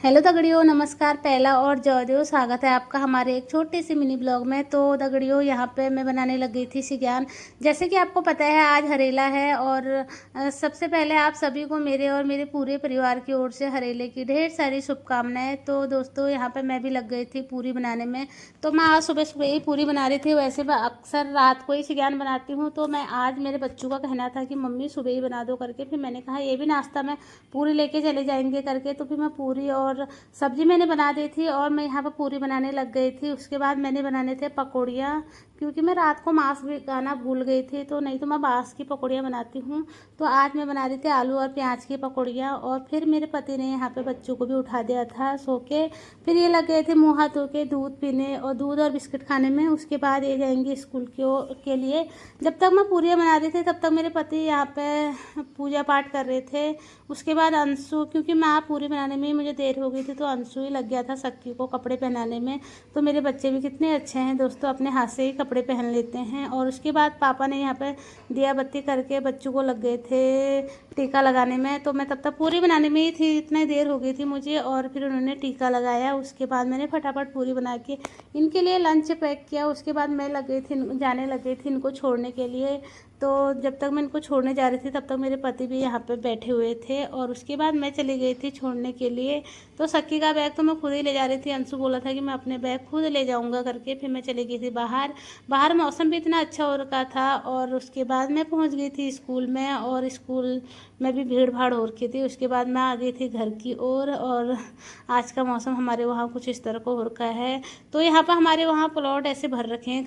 Hello दगड़ियों, नमस्कार। पहला और जयदेव, स्वागत है आपका हमारे एक छोटे से मिनी ब्लॉग में। तो दगड़ियों, यहाँ पे मैं बनाने लग गई थी सिग्यान। जैसे कि आपको पता है आज हरेला है और सबसे पहले आप सभी को मेरे और मेरे पूरे परिवार की ओर से हरेले की ढेर सारी शुभकामनाएं। तो दोस्तों, यहाँ पे मैं भी लग गई थी पूरी बनाने में। तो मैं आज सुबह सुबह ही पूरी बना रही थी। वैसे मैं अक्सर रात को ही सिग्यान बनाती हूँ, तो मैं आज मेरे बच्चों का कहना था कि मम्मी सुबह ही बना दो करके। फिर मैंने कहा ये भी नाश्ता में पूरी लेके चले जाएंगे करके। तो फिर मैं पूरी और सब्जी मैंने बना दी थी और मैं यहाँ पर पूरी बनाने लग गई थी। उसके बाद मैंने बनाने थे पकौड़ियाँ, क्योंकि मैं रात को मांस भी गाना भूल गई थी। तो नहीं तो मैं बांस की पकौड़ियाँ बनाती हूँ। तो आज मैं बना रही थी आलू और प्याज की पकौड़ियाँ। और फिर मेरे पति ने यहाँ पे बच्चों को भी उठा दिया था सो के। फिर ये लग गए थे मुँह हाथ धो के दूध पीने और दूध और बिस्किट खाने में। उसके बाद ये जाएंगे स्कूल के लिए। जब तक मैं पूरियाँ बना रही थी तब तक मेरे पति यहाँ पे पूजा पाठ कर रहे थे। उसके बाद अंशु, क्योंकि मैं पूरी बनाने में ही मुझे देर हो गई थी, तो अंशु ही लग गया था सक्की को कपड़े पहनाने में। तो मेरे बच्चे भी कितने अच्छे हैं दोस्तों, अपने हाथ से ही कपड़े पहन लेते हैं। और उसके बाद पापा ने यहाँ पे दिया बत्ती करके बच्चों को लग गए थे टीका लगाने में। तो मैं तब तक पूरी बनाने में ही थी, इतनी देर हो गई थी मुझे। और फिर उन्होंने टीका लगाया। उसके बाद मैंने फटाफट पूरी बना के इनके लिए लंच पैक किया। उसके बाद मैं लग गई थी जाने लग गई थी इनको छोड़ने के लिए। तो जब तक मैं इनको छोड़ने जा रही थी तब तक मेरे पति भी यहाँ पे बैठे हुए थे। और उसके बाद मैं चली गई थी छोड़ने के लिए। तो सक्की का बैग तो मैं खुद ही ले जा रही थी। अंशु बोला था कि मैं अपने बैग खुद ले जाऊंगा करके। फिर मैं चली गई थी बाहर। बाहर मौसम भी इतना अच्छा हो रखा था। और उसके बाद मैं पहुँच गई थी स्कूल में, और स्कूल में भी भीड़ भाड़ हो रखी थी। उसके बाद मैं आ गई थी घर की ओर। और आज का मौसम हमारे वहाँ कुछ इस तरह का हो रखा है। तो यहाँ पर हमारे वहाँ प्लॉट ऐसे भर रखे हैं।